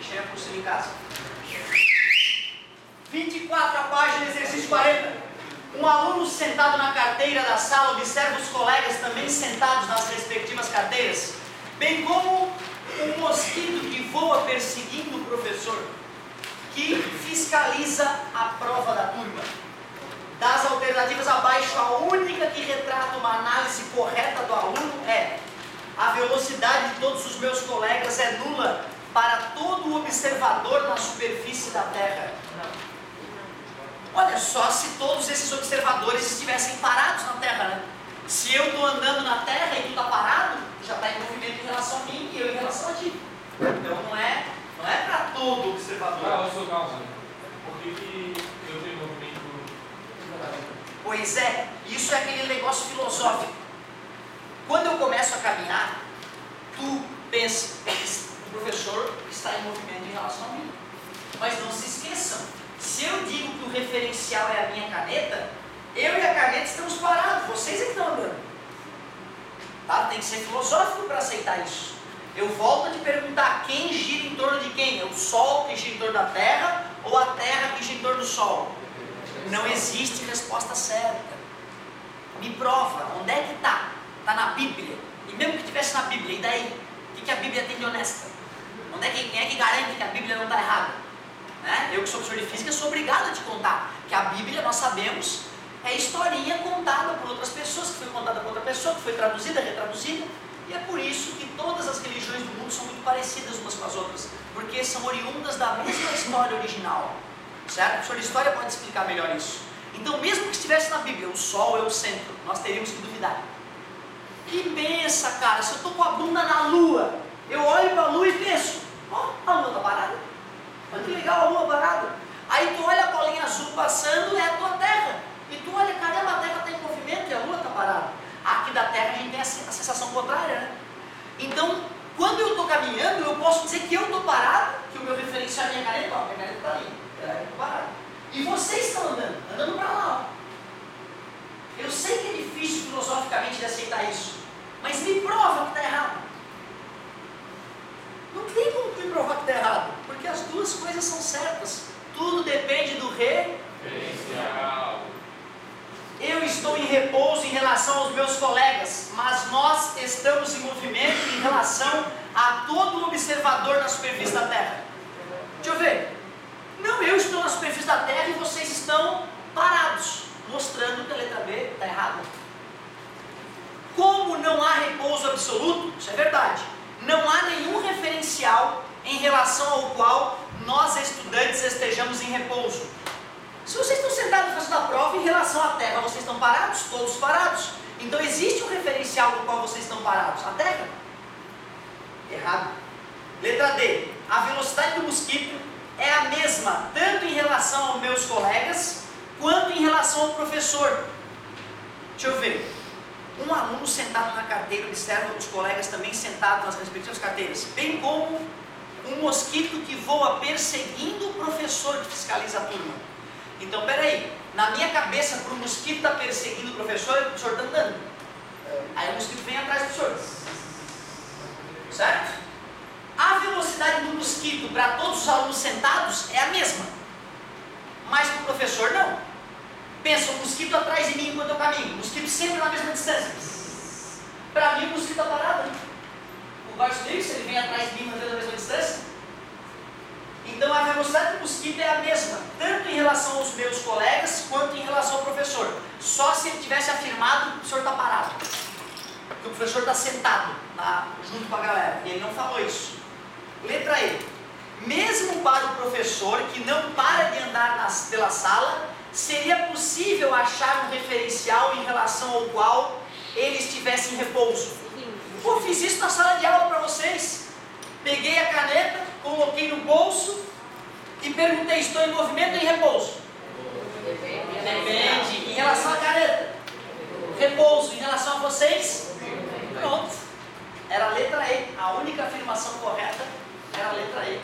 Deixei a apostila em casa. 24 a página, exercício 40. Um aluno sentado na carteira da sala observa os colegas também sentados nas respectivas carteiras, bem como um mosquito que voa perseguindo o professor, que fiscaliza a prova da turma. Das alternativas abaixo, a única que retrata uma análise correta do aluno é: a velocidade de todos os meus colegas é nula para todo observador na superfície da Terra. Olha só, se todos esses observadores estivessem parados na Terra, né? Se eu estou andando na Terra e tu está parado, já está em movimento em relação a mim e eu em relação a ti. Então não é para todo observador. Calma. Por que eu tenho movimento? Pois é, isso é aquele negócio filosófico. Quando eu começo a caminhar, tu pensa, o professor está em movimento em relação a mim. Mas não se esqueçam, se eu digo que o referencial é a minha caneta, eu e a caneta estamos parados, vocês é que estão andando. Tá? Tem que ser filosófico para aceitar isso. Eu volto a te perguntar, quem gira em torno de quem? É o Sol que gira em torno da Terra ou a Terra que gira em torno do Sol? Não existe resposta certa. Me prova, onde é que está? Está na Bíblia. E mesmo que estivesse na Bíblia, e daí? O que a Bíblia tem de honesta? Quem é que garante que a Bíblia não está errada? Né? Eu que sou professor de física sou obrigado a te contar que a Bíblia, nós sabemos, é historinha contada por outras pessoas, que foi contada por outra pessoa, que foi traduzida, retraduzida. E é por isso que todas as religiões do mundo são muito parecidas umas com as outras, porque são oriundas da mesma história original. Certo? O professor de história pode explicar melhor isso. Então, mesmo que estivesse na Bíblia, o Sol é o centro, nós teríamos que duvidar. Que pensa, cara, se eu estou com a bunda na Lua, eu olho para a Lua e penso, a Lua está parada. Olha que legal a Lua parada. Aí tu olha a bolinha azul passando, é a tua Terra. E tu olha, caramba, a Terra está em movimento e a Lua está parada. Aqui da Terra a gente tem a sensação contrária, né? Então, quando eu estou caminhando, eu posso dizer que eu estou parado, que o meu referencial é a minha caneta, a minha caneta está ali. E vocês estão andando para lá. Eu sei que é difícil filosoficamente de aceitar isso, mas me prova que está errado. Não tem como me provar que está errado, porque as duas coisas são certas. Tudo depende do referencial. Eu estou em repouso em relação aos meus colegas, mas nós estamos em movimento em relação a todo observador na superfície da Terra. Deixa eu ver. Não, eu estou na superfície da Terra e vocês estão parados, mostrando que a letra B está errada. Como não há repouso absoluto, isso é verdade, não há nenhum referencial em relação ao qual nós estudantes estejamos em repouso. Se vocês estão sentados fazendo a prova em relação à Terra, vocês estão parados? Todos parados. Então existe um referencial no qual vocês estão parados, a Terra? Errado. Letra D, a velocidade do mosquito é a mesma, tanto em relação aos meus colegas, quanto em relação ao professor. Deixa eu ver. Um aluno sentado na carteira observa os colegas também sentados nas respectivas carteiras, bem como um mosquito que voa perseguindo o professor que fiscaliza a turma. Então, peraí, na minha cabeça, para o mosquito estar perseguindo o professor está andando. Aí o mosquito vem atrás do senhor. Certo? A velocidade do mosquito para todos os alunos sentados é a mesma, mas para o professor não. Pensa, o mosquito atrás de mim enquanto eu caminho, o mosquito sempre na mesma distância. Para mim o mosquito está parado. O Bartolomeu, se ele vem atrás de mim mantendo a mesma distância. Então a velocidade do mosquito é a mesma, tanto em relação aos meus colegas, quanto em relação ao professor. Só se ele tivesse afirmado que o professor está parado, que o professor está sentado junto com a galera, e ele não falou isso. Letra E. Mesmo para o professor que não para de andar pela sala, seria possível achar um referencial em relação ao qual ele estivesse em repouso. Eu fiz isso na sala de aula para vocês. Peguei a caneta, coloquei no bolso e perguntei, estou em movimento ou em repouso? Depende. Em relação à caneta? Repouso. Em relação a vocês? Pronto. Era a letra E. A única afirmação correta era a letra E.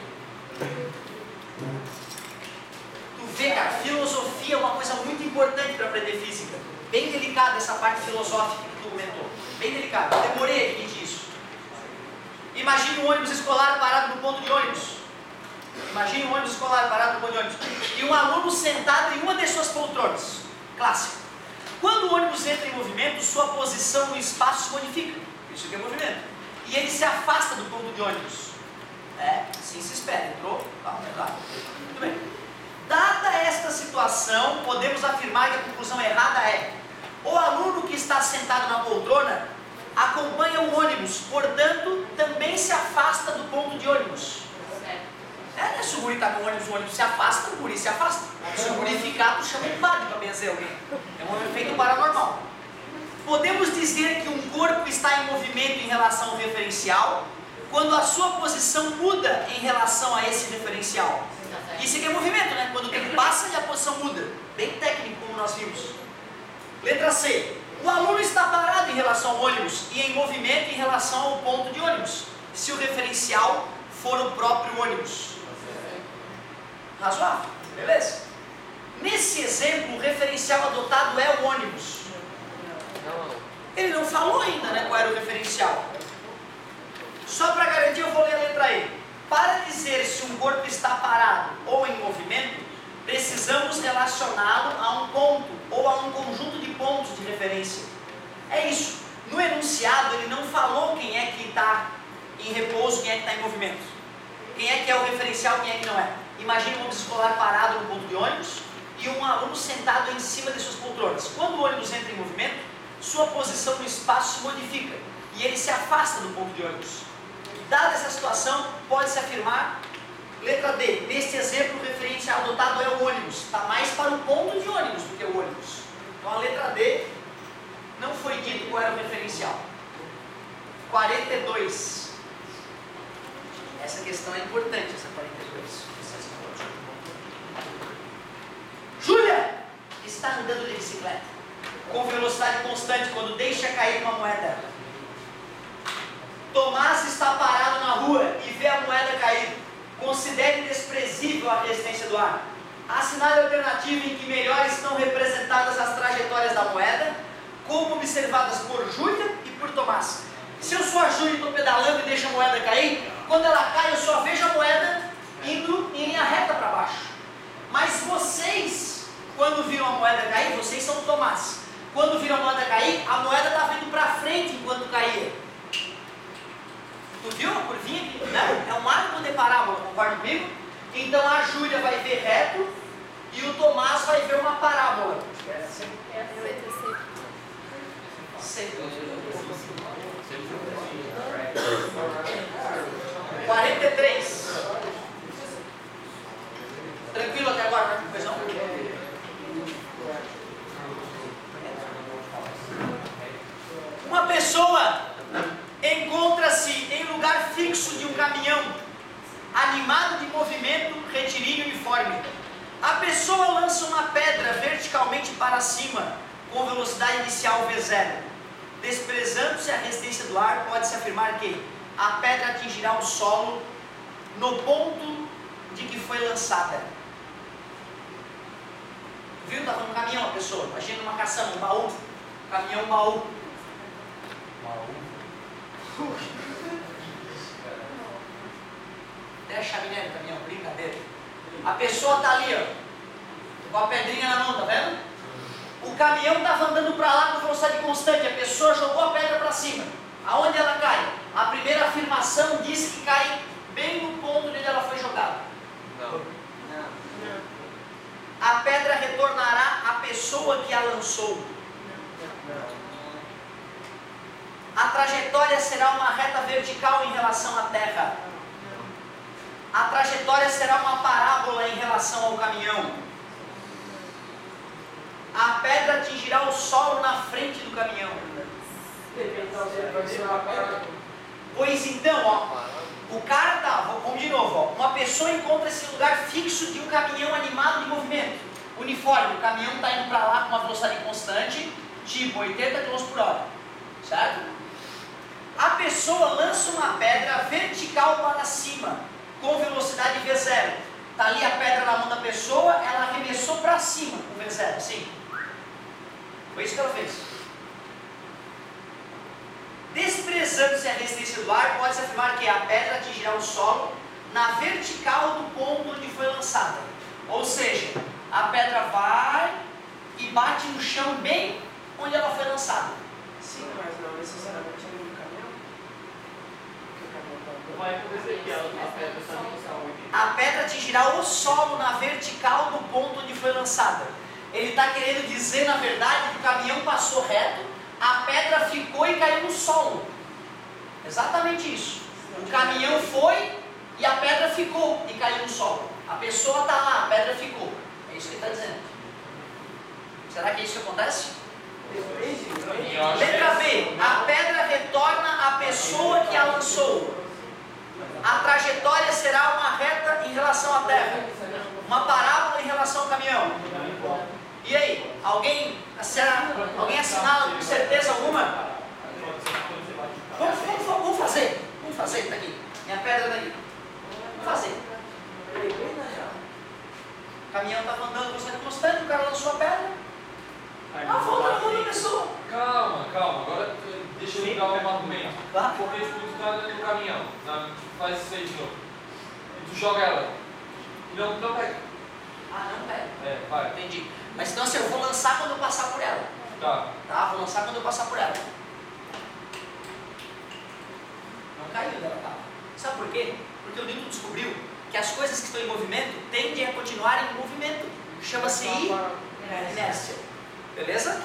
Tu vê, cara, filosofia é uma coisa muito importante para aprender física. Bem delicada essa parte filosófica que tu comentou. Bem delicada. Demorei a admitir isso. Imagina um ônibus escolar parado no ponto de ônibus. Imagine um ônibus escolar parado no ponto de ônibus. E um aluno sentado em uma de suas poltronas. Clássico. Quando o ônibus entra em movimento, sua posição no espaço se modifica. Isso aqui é movimento. E ele se afasta do ponto de ônibus. Assim se espera. Entrou? Calma, tá. Muito bem. Dada esta situação, podemos afirmar que a conclusão errada é: o aluno que está sentado na poltrona acompanha o ônibus, portanto, também se afasta do ponto de ônibus. Se o guri está com o ônibus se afasta, o guri se afasta. Se o guri ficar, tu chama um padre para benzer alguém. É um efeito paranormal. Podemos dizer que um corpo está em movimento em relação ao referencial quando a sua posição muda em relação a esse referencial. Isso aqui é movimento, né? Quando o tempo passa e a posição muda. Bem técnico, como nós vimos. Letra C. O aluno está parado em relação ao ônibus e em movimento em relação ao ponto de ônibus, se o referencial for o próprio ônibus. Razoável? Beleza? Nesse exemplo, o referencial adotado é o ônibus. Ele não falou ainda, né, qual era o referencial. Só para garantir, eu vou ler a letra E. Para dizer se um corpo está parado ou em movimento, precisamos relacioná-lo a um ponto ou a um conjunto de pontos de referência. É isso. No enunciado, ele não falou quem é que está em repouso, quem é que está em movimento. Quem é que é o referencial, quem é que não é. Imagine um ônibus escolar parado no ponto de ônibus e um aluno sentado em cima de suas poltronas. Quando o ônibus entra em movimento, sua posição no espaço se modifica e ele se afasta do ponto de ônibus. Dada essa situação, pode-se afirmar, letra D, neste exemplo o referencial adotado é o ônibus. Está mais para o ponto de ônibus do que o ônibus. Então a letra D, não foi dito qual era o referencial. 42. Essa questão é importante, essa 42. Júlia está andando de bicicleta com velocidade constante quando deixa cair uma moeda. Tomás está parado na rua e vê a moeda cair. Considere desprezível a resistência do ar. Assinale a alternativa em que melhor estão representadas as trajetórias da moeda, como observadas por Júlia e por Tomás. Se eu sou a Júlia e estou pedalando e deixo a moeda cair, quando ela cai eu só vejo a moeda indo em linha reta para baixo. Mas vocês, quando viram a moeda cair, vocês são o Tomás. Quando viram a moeda cair, a moeda estava indo para frente enquanto caía. Tu viu a curvinha aqui? Né? É um arco de parábola, concorda comigo? Então a Júlia vai ver reto e o Tomás vai ver uma parábola. C. 43. Tranquilo até agora, né? Pois não? Uma pessoa encontra-se em lugar fixo de um caminhão, animado de movimento retilíneo uniforme. A pessoa lança uma pedra verticalmente para cima, com velocidade inicial V0. Desprezando-se a resistência do ar, pode-se afirmar que a pedra atingirá o solo no ponto de que foi lançada. Viu? Estava num caminhão a pessoa, imagina uma caçamba, um baú. Caminhão, baú. Até a chaminé do caminhão, brincadeira. A pessoa está ali, ó, com a pedrinha na mão, tá vendo? O caminhão estava andando para lá com velocidade constante, a pessoa jogou a pedra para cima. Aonde ela cai? A primeira afirmação diz que cai bem no ponto onde ela foi jogada. Não. A pedra retornará à pessoa que a lançou. A trajetória será uma reta vertical em relação à terra. A trajetória será uma parábola em relação ao caminhão. A pedra atingirá o solo na frente do caminhão. Pois então, ó, o cara tá, vamos de novo, ó, uma pessoa encontra-se em lugar fixo de um caminhão animado de movimento, uniforme. O caminhão está indo para lá com uma velocidade constante, tipo 80 km por hora, certo? A pessoa lança uma pedra vertical para cima, com velocidade V0. Está ali a pedra na mão da pessoa, ela arremessou para cima com V0, assim. Foi isso que ela fez. Desprezando-se a resistência do ar, pode-se afirmar que a pedra atingirá o solo na vertical do ponto onde foi lançada. Ou seja, a pedra vai e bate no chão bem onde ela foi lançada. Sim, mas não necessariamente ali no caminhão. Vai acontecer que a pedra está no solo. A pedra atingirá o solo na vertical do ponto onde foi lançada. Ele está querendo dizer, na verdade, que o caminhão passou reto, a pedra ficou e caiu no solo. Exatamente isso. O caminhão foi e a pedra ficou e caiu no solo. A pessoa está lá, a pedra ficou. É isso que ele está dizendo. Será que é isso que acontece? Letra B. A pedra retorna à pessoa que a lançou. A trajetória será uma reta em relação à terra, uma parábola em relação ao caminhão. E aí? Alguém assinala com certeza alguma? Vamos fazer. Vamos fazer, está aqui. Minha pedra está aqui. Vamos fazer. O caminhão estava andando com constante, o cara lançou a pedra. A volta na mão da pessoa. Calma. Agora deixa eu ligar um argumento. Tá? Porque tipo, tu está dentro do caminhão, faz isso aí de novo. E tu joga ela. E não pega. Ah, não pega. É, vai. Entendi. Mas então assim, eu vou lançar quando eu passar por ela. Tá. Vou lançar quando eu passar por ela. Não caiu dela, tá? Sabe por quê? Porque o Newton descobriu que as coisas que estão em movimento tendem a continuar em movimento. Chama-se inércia. Beleza?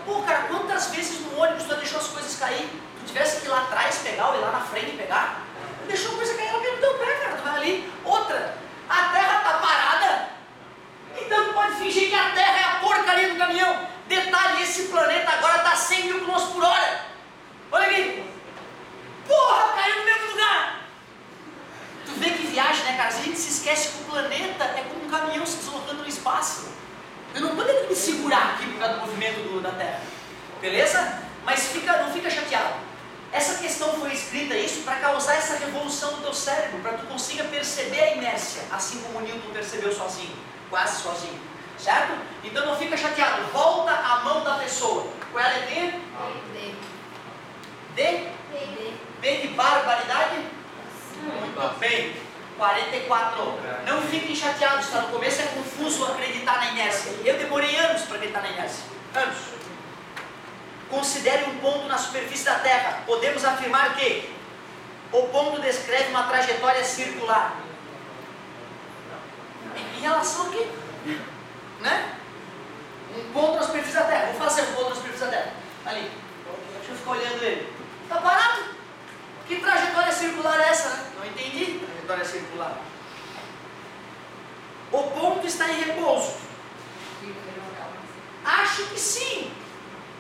Pô, cara, quantas vezes no ônibus tu deixou as coisas cair? Tu tivesse que ir lá atrás pegar ou ir lá na frente pegar? Tu deixou a coisa cair, ela caiu no teu pé, cara. Tu vai ali. Outra, a terra tá parada. Então tu pode fingir que a terra é a porcaria do caminhão. Detalhe, esse planeta agora tá 100 mil km por hora. Olha aqui. Porra, caiu no mesmo lugar. Tu vê que viagem, né, cara? Se a gente se esquece que o planeta é como um caminhão se deslocando no espaço. Eu não estou tentando me segurar aqui por causa do movimento da Terra. Beleza? Mas não fica chateado. Essa questão foi escrita isso para causar essa revolução no teu cérebro, para tu consiga perceber a inércia, assim como o Newton percebeu sozinho, quase sozinho. Certo? Então não fica chateado. Volta a mão da pessoa. Qual é a letra? D? B de barbaridade? Muito bem. 44. Não fiquem chateados, tá? No começo é confuso acreditar na inércia. Eu demorei anos para acreditar na inércia. Anos. Considere um ponto na superfície da Terra. Podemos afirmar que o ponto descreve uma trajetória circular. Em relação a quê? Né? Um ponto na superfície da Terra. Vou fazer um ponto na superfície da Terra. Ali. Deixa eu ficar olhando ele. Tá parado? Que trajetória circular é essa, né? Não entendi. Trajetória circular. O ponto está em repouso. Acho que sim.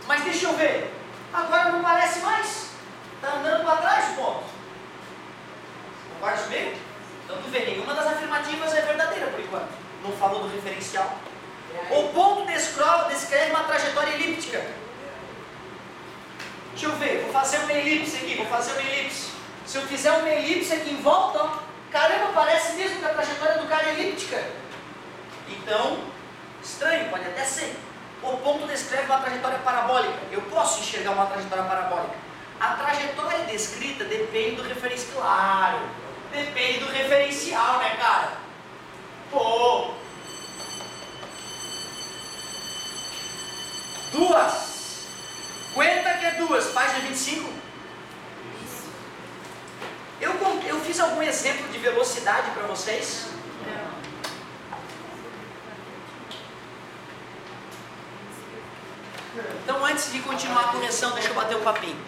Mas deixa eu ver. Agora não parece mais. Está andando para trás o ponto. Concorda comigo? Então tu vê, nenhuma das afirmativas é verdadeira por enquanto. Não falou do referencial. O ponto descreve uma trajetória elíptica. Deixa eu ver, vou fazer uma elipse aqui, Se eu fizer uma elipse aqui em volta, ó, caramba, parece mesmo que a trajetória do cara é elíptica. Então, estranho, pode até ser. O ponto descreve uma trajetória parabólica. Eu posso enxergar uma trajetória parabólica. A trajetória descrita depende do referencial. Claro, depende do referencial, né, cara? Pô! Duas. Conta que é duas, página 25. Eu fiz algum exemplo de velocidade para vocês? Então, antes de continuar a correção, deixa eu bater um papinho.